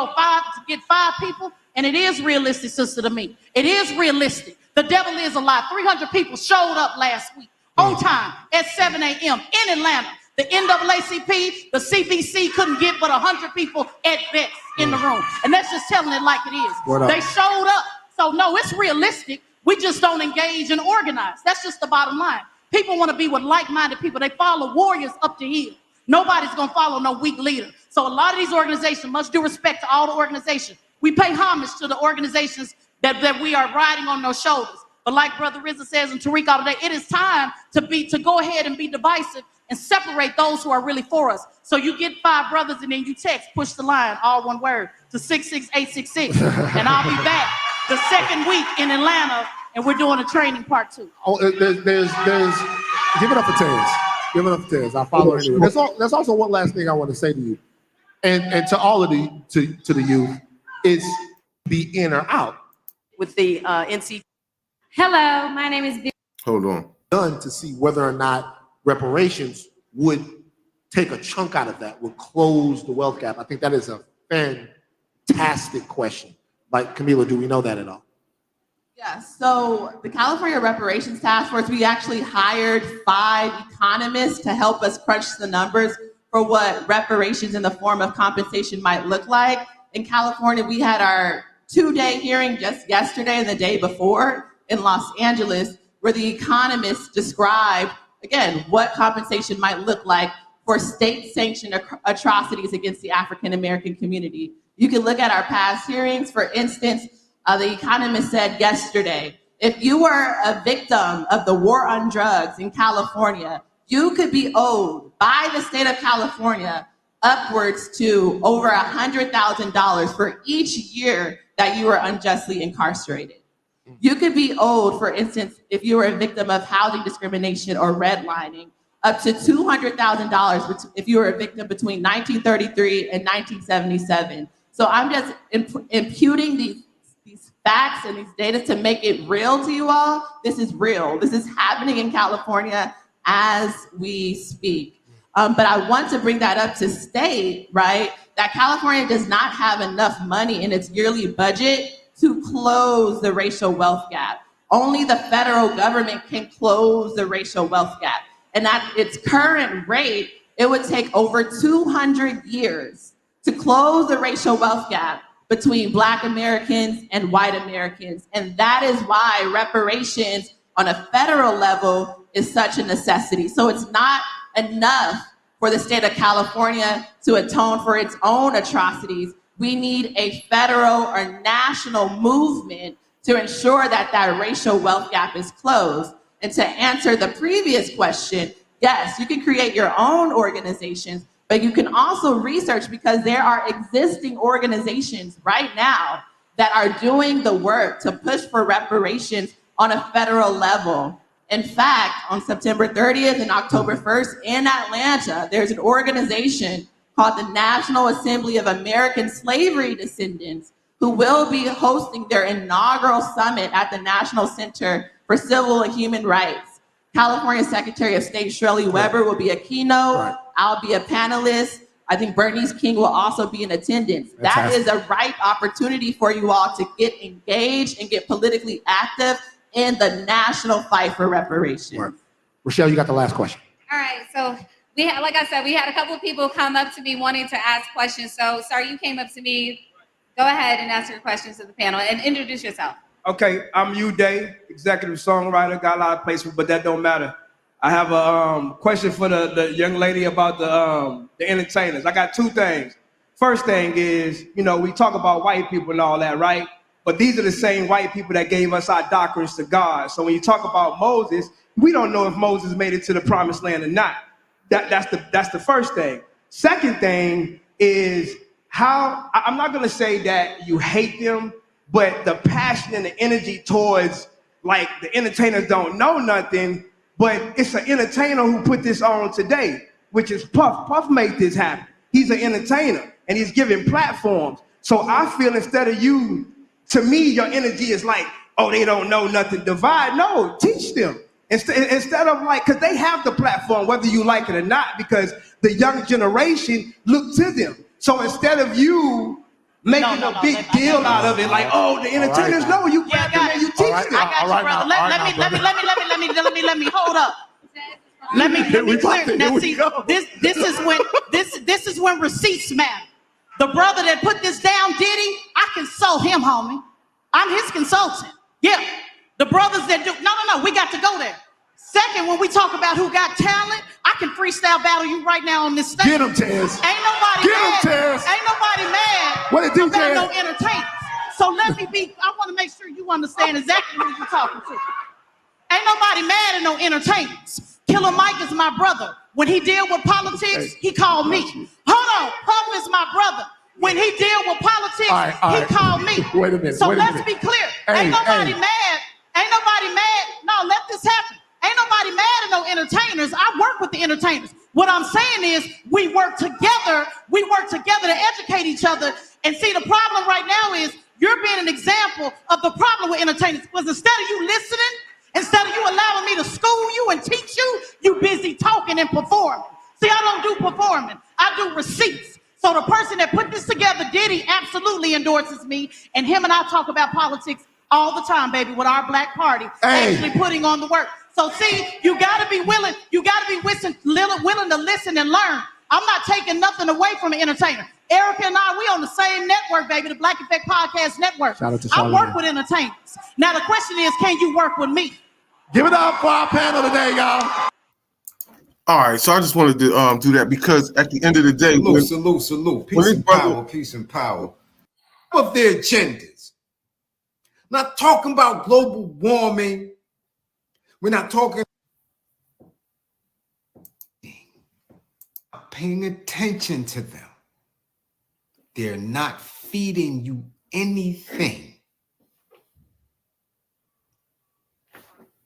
get 5 people, and it is realistic, sister, to me. It is realistic. The devil is alive. 300 people showed up last week on time at 7 a.m. in Atlanta. The NAACP, the CBC couldn't get but 100 people at best in the room. And that's just telling it like it is. They showed up. So no, it's realistic. We just don't engage and organize. That's just the bottom line. People want to be with like-minded people. They follow warriors up the hill. Nobody's going to follow no weak leader. So a lot of these organizations, much due respect to all the organizations, we pay homage to the organizations that we are riding on those shoulders. But like Brother Rizza says and Tariq all day, it is time to go ahead and be divisive and separate those who are really for us. So you get 5 brothers and then you text, push the line, all one word, to 66866. And I'll be back the second week in Atlanta, and we're doing a training part 2. Oh, there's give it up for Taz. Give it up for Taz. I follow anyway. There's also one last thing I want to say to you, and to all of to the youth, is be in or out. With the NC. Hello, my name is. Hold on. Done to see whether or not reparations would take a chunk out of that, would close the wealth gap. I think that is a fantastic question. Like, Camila, do we know that at all? Yeah, so the California Reparations Task Force, we actually hired 5 economists to help us crunch the numbers for what reparations in the form of compensation might look like. In California, we had our 2-day hearing just yesterday and the day before in Los Angeles, where the economists described, again, what compensation might look like for state-sanctioned atrocities against the African-American community. You can look at our past hearings. For instance, the economist said yesterday, if you were a victim of the war on drugs in California, you could be owed by the state of California upwards to over $100,000 for each year that you were unjustly incarcerated. You could be owed, for instance, if you were a victim of housing discrimination or redlining, up to $200,000 if you were a victim between 1933 and 1977. So I'm just imputing these facts and these data to make it real to you all. This is real. This is happening in California as we speak. But I want to bring that up to state, right, that California does not have enough money in its yearly budget to close the racial wealth gap. Only the federal government can close the racial wealth gap. And at its current rate, it would take over 200 years to close the racial wealth gap between Black Americans and white Americans. And that is why reparations on a federal level is such a necessity. So it's not enough for the state of California to atone for its own atrocities. We need a federal or national movement to ensure that that racial wealth gap is closed. And to answer the previous question, yes, you can create your own organizations, but you can also research, because there are existing organizations right now that are doing the work to push for reparations on a federal level. In fact, on September 30th and October 1st in Atlanta, there's an organization called the National Assembly of American Slavery Descendants, who will be hosting their inaugural summit at the National Center for Civil and Human Rights. California Secretary of State Shirley Weber will be a keynote. I'll be a panelist. I think Bernice King will also be in attendance. That is a ripe opportunity for you all to get engaged and get politically active in the national fight for reparations. Right. Rochelle, you got the last question. All right, so we had, like I said, we had a couple of people come up to me wanting to ask questions. So, sir, you came up to me. Go ahead and ask your questions to the panel and introduce yourself. Okay, I'm Day, executive songwriter, got a lot of placement, but that don't matter. I have a question for the young lady about the entertainers. I got 2 things. First thing is, you know, we talk about white people and all that, right? But these are the same white people that gave us our doctrines to God. So when you talk about Moses, we don't know if Moses made it to the promised land or not. That's the first thing. Second thing is how I'm not gonna say that you hate them, but the passion and the energy towards like the entertainers don't know nothing, but it's an entertainer who put this on today, which is Puff. Puff made this happen. He's an entertainer and he's giving platforms. So I feel instead of you, to me, your energy is like, oh, they don't know nothing. Divide. No, teach them. Instead of like, because they have the platform, whether you like it or not, because the young generation look to them. So instead of you making a big deal out of it, like, oh, the entertainers know, you grab them and you teach them. I got you, brother. Let me hold up. Let me clear. Now see, this is when receipts matter. The brother that put this down, Diddy, I consult him, homie. I'm his consultant. Yeah. The brothers that do, no, we got to go there. Second, when we talk about who got talent, I can freestyle battle you right now on this stage. Get him, Tez. Ain't nobody Get him, mad. Tez. Ain't nobody mad What it do, about Tez? no entertainers. So let me be, I want to make sure you understand exactly who you're talking to. Ain't nobody mad at no entertainers. Killer Mike is my brother. When he deal with politics, he called me. Hold on, Puff is my brother. When he deal with politics, he called me. Wait a minute. So let's be clear. Ain't nobody mad. Ain't nobody mad. No, let this happen. Ain't nobody mad at no entertainers. I work with the entertainers. What I'm saying is we work together. We work together to educate each other. And see, the problem right now is you're being an example of the problem with entertainers. Because instead of you listening, instead of you allowing me to school you and teach you, you busy talking and performing. See, I don't do performing. I do receipts. So the person that put this together, Diddy, absolutely endorses me. And him and I talk about politics all the time, baby, with our black party, actually putting on the work. So see, you gotta be willing, willing to listen and learn. I'm not taking nothing away from an entertainer. Erica and I, we on the same network, baby, the Black Effect Podcast Network. Shout out to I work Charlamagne. with entertainers. Now the question is, can you work with me? Give it up for our panel today, y'all. All right, so I just wanted to do that because at the end of the day, Salute. Peace and power, peace and power. Of their agendas. Not talking about global warming. We're not talking paying attention to them. They're not feeding you anything.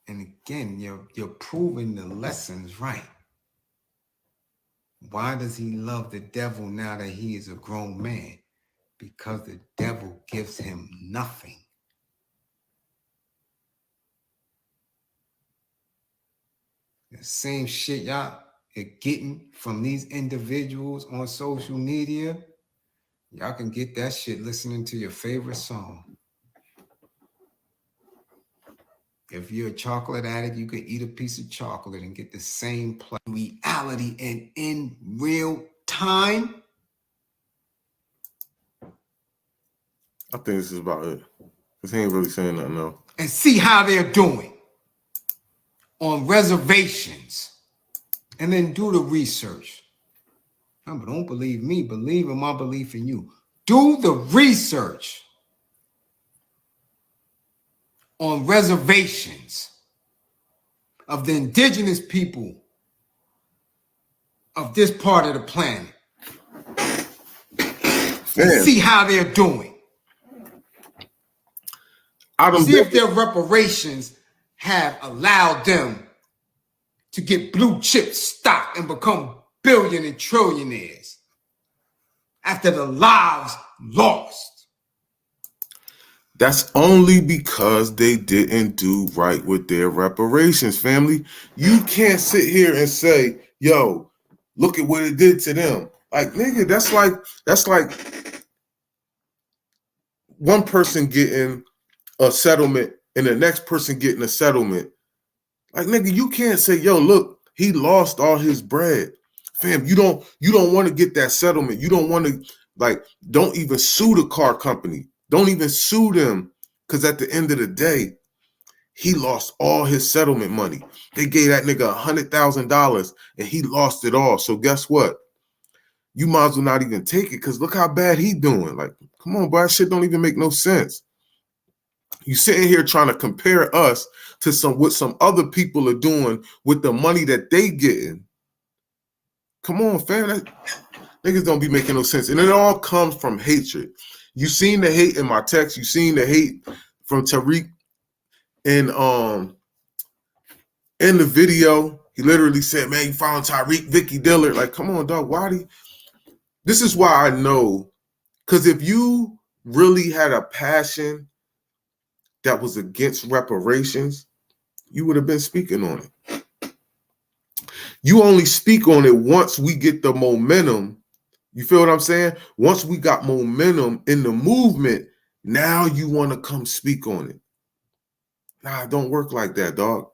And again, you're proving the lessons right. Why does he love the devil now that he is a grown man? Because the devil gives him nothing. The same shit y'all are getting from these individuals on social media, y'all can get that shit listening to your favorite song. If you're a chocolate addict, you can eat a piece of chocolate and get the same reality and in real time. I think this is about it. Because he ain't really saying nothing else. And see how they're doing on reservations. And then do the research. No, but don't believe me. Believe in my belief in you. Do the research on reservations of the indigenous people of this part of the planet. And see how they're doing. See if their reparations have allowed them to get blue chip stock and become billion and trillionaires after the lives lost. That's only because they didn't do right with their reparations, family. You can't sit here and say, yo, look at what it did to them. Like, nigga, that's like one person getting a settlement and the next person getting a settlement. Like, nigga, you can't say, yo, look, he lost all his bread. Fam, you don't want to get that settlement. You don't want to, like, don't even sue the car company. Don't even sue them. Because at the end of the day, he lost all his settlement money. They gave that nigga $100,000 and he lost it all. So guess what? You might as well not even take it because look how bad he doing. Like, come on, bro, that shit don't even make no sense. You sitting here trying to compare us to what some other people are doing with the money that they getting. Come on, fam. Niggas don't be making no sense. And it all comes from hatred. You seen the hate in my text. You seen the hate from Tariq in the video. He literally said, man, you found Tariq, Vicky Dillard. Like, come on, dog. This is why I know. Because if you really had a passion that was against reparations, you would have been speaking on it. You only speak on it once we get the momentum. You feel what I'm saying? Once we got momentum in the movement, now you want to come speak on it. Nah, it don't work like that, dog.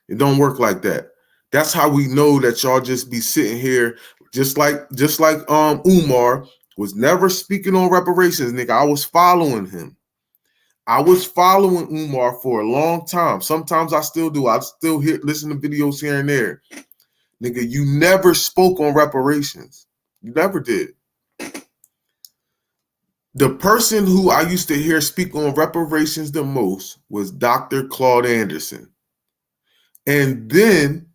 It don't work like that. That's how we know that y'all just be sitting here, just like Umar was never speaking on reparations, nigga. I was following him. I was following Umar for a long time. Sometimes I still do. I still listen to videos here and there. Nigga, you never spoke on reparations. You never did. The person who I used to hear speak on reparations the most was Dr. Claude Anderson. And then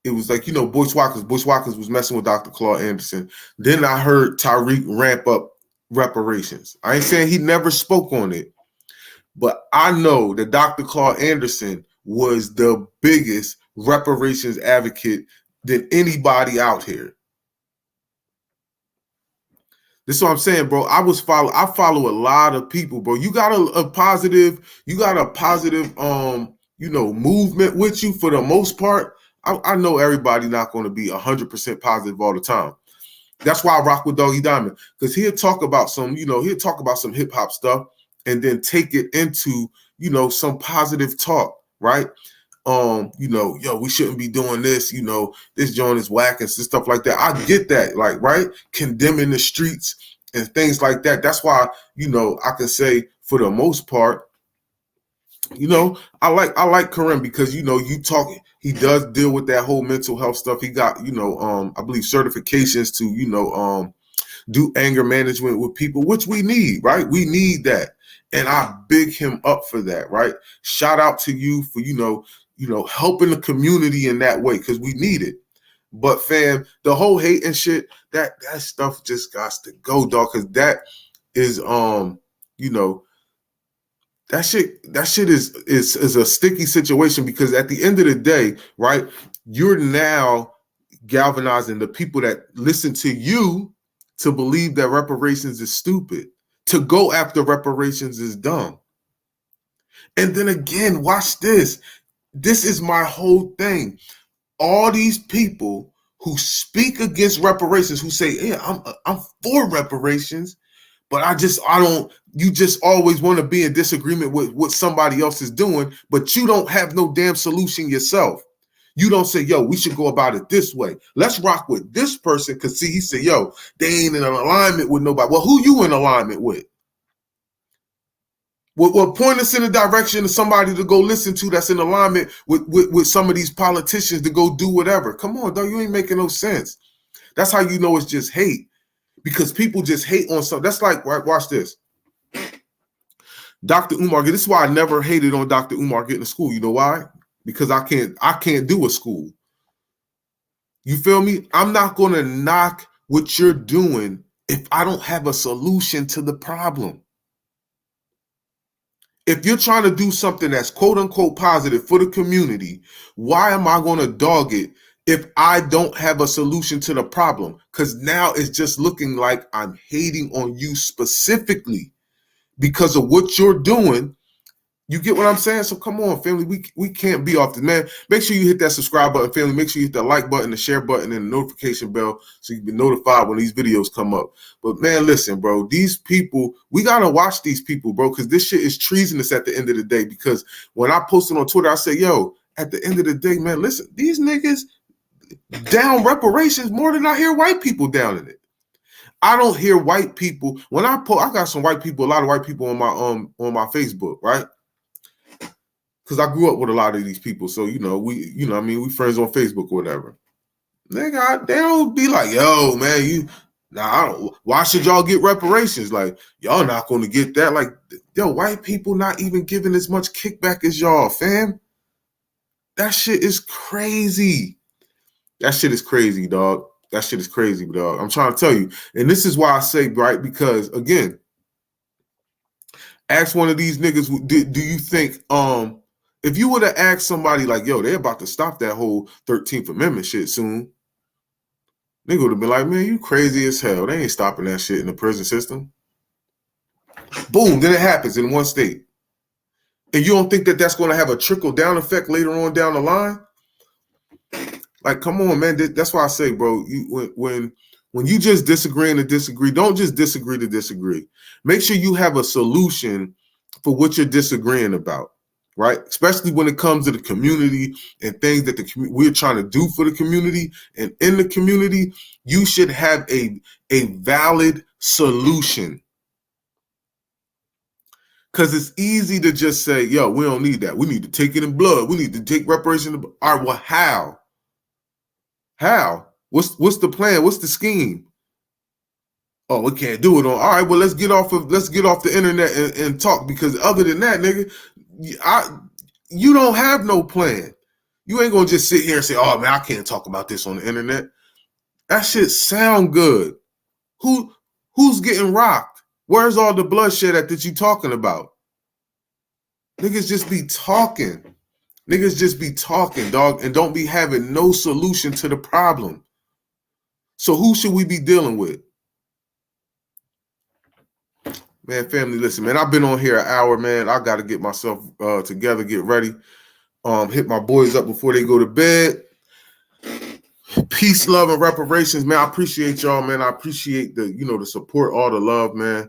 it was like, Boyce Watkins. Boyce Watkins was messing with Dr. Claude Anderson. Then I heard Tariq ramp up reparations. I ain't saying he never spoke on it, but I know that Dr. Claude Anderson was the biggest reparations advocate than anybody out here. This is what I'm saying, bro. I follow a lot of people, bro. You got a positive movement with you for the most part. I know everybody not going to be 100% positive all the time. That's why I rock with Doggy Diamond, because he'll talk about some hip hop stuff and then take it into, some positive talk, right? We shouldn't be doing this, this joint is whack and stuff like that. I get that, like, right? Condemning the streets and things like that. That's why, I can say for the most part, I like Kareem because, he does deal with that whole mental health stuff. He got, I believe certifications to, do anger management with people, which we need, right? We need that. And I big him up for that, right? Shout out to you for, helping the community in that way, because we need it. But fam, the whole hate and shit, that stuff just got to go, dog, because that is that shit is a sticky situation, because at the end of the day, right, you're now galvanizing the people that listen to you to believe that reparations is stupid. To go after reparations is dumb. And then again, watch this. This is my whole thing. All these people who speak against reparations, who say, yeah, I'm for reparations, but you just always want to be in disagreement with what somebody else is doing, but you don't have no damn solution yourself. You don't say, yo, we should go about it this way. Let's rock with this person, because see, he said, yo, they ain't in alignment with nobody. Well, who you in alignment with? Well, point us in the direction of somebody to go listen to that's in alignment with some of these politicians to go do whatever. Come on, dog, you ain't making no sense. That's how you know it's just hate, because people just hate on something. That's like, watch this. Dr. Umar, this is why I never hated on Dr. Umar getting to school. You know why? Because I can't do a school. You feel me? I'm not going to knock what you're doing if I don't have a solution to the problem. If you're trying to do something that's quote unquote positive for the community, why am I going to dog it if I don't have a solution to the problem? Because now it's just looking like I'm hating on you specifically because of what you're doing. You get what I'm saying? So come on, family. We can't be off the man. Make sure you hit that subscribe button, family. Make sure you hit the like button, the share button, and the notification bell so you can be notified when these videos come up. But man, listen, bro, these people, we gotta watch these people, bro, because this shit is treasonous at the end of the day. Because when I posted on Twitter, I said, yo, at the end of the day, man, listen, these niggas down reparations more than I hear white people down in it. I don't hear white people when I got some white people, a lot of white people on my Facebook, right? Because I grew up with a lot of these people. So, we friends on Facebook or whatever. Nigga, they don't be like, yo, man, why should y'all get reparations? Like, y'all not going to get that. Like, yo, white people not even giving as much kickback as y'all, fam. That shit is crazy. That shit is crazy, dog. That shit is crazy, but I'm trying to tell you. And this is why I say, right, because again, ask one of these niggas, do you think, if you would have asked somebody like, yo, they're about to stop that whole 13th Amendment shit soon, nigga would have been like, man, you crazy as hell. They ain't stopping that shit in the prison system. Boom, then it happens in one state. And you don't think that that's going to have a trickle-down effect later on down the line? Like, come on, man. That's why I say, bro, when you just disagree to disagree, don't just disagree to disagree. Make sure you have a solution for what you're disagreeing about, right? Especially when it comes to the community and things that we're trying to do for the community and in the community, you should have a valid solution. Because it's easy to just say, yo, we don't need that. We need to take it in blood. We need to take reparations. All right, well, how? How? What's the plan? What's the scheme? Oh, we can't do it on. All right, well, let's get off the internet and talk, because other than that, nigga, you don't have no plan. You ain't gonna just sit here and say, oh man, I can't talk about this on the internet. That shit sound good. Who's getting rocked? Where's all the bloodshed that you talking about? Niggas just be talking. Niggas just be talking, dog, and don't be having no solution to the problem. So who should we be dealing with? Man, family, listen, man, I've been on here an hour, man. I got to get myself together, get ready, hit my boys up before they go to bed. Peace, love, and reparations, man. I appreciate y'all, man. I appreciate the support, all the love, man.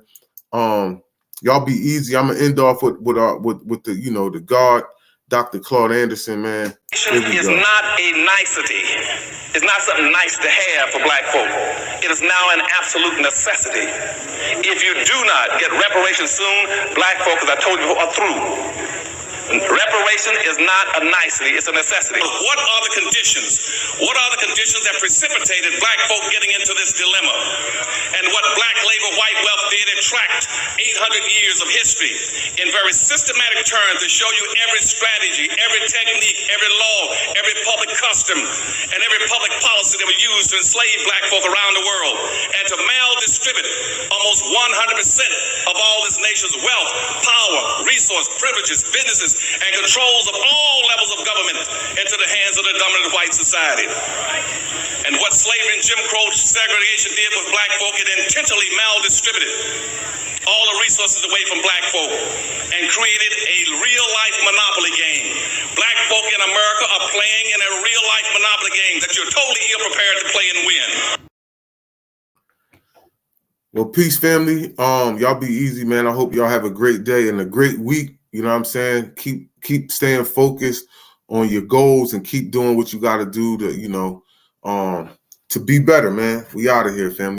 Y'all be easy. I'm gonna end off with the the God, Dr. Claude Anderson, man. Is not a nicety. It's not something nice to have for black folk. It is now an absolute necessity. If you do not get reparations soon, black folk, as I told you before, are through. Reparation is not a nicety, it's a necessity. What are the conditions? What are the conditions that precipitated black folk getting into this dilemma? And what black labor, white wealth did, it tracked 800 years of history in very systematic terms to show you every strategy, every technique, every law, every public custom, and every public policy that was used to enslave black folk around the world and to maldistribute almost 100% of all this nation's wealth, power, resource, privileges, businesses, and controls of all levels of government into the hands of the dominant white society. And what slavery and Jim Crow segregation did with black folk, it intentionally maldistributed all the resources away from black folk and created a real-life monopoly game. Black folk in America are playing in a real-life monopoly game that you're totally ill-prepared to play and win. Well, peace, family. Y'all be easy, man. I hope y'all have a great day and a great week. You know what I'm saying? Keep staying focused on your goals and keep doing what you got to do to, to be better, man. We out of here, family.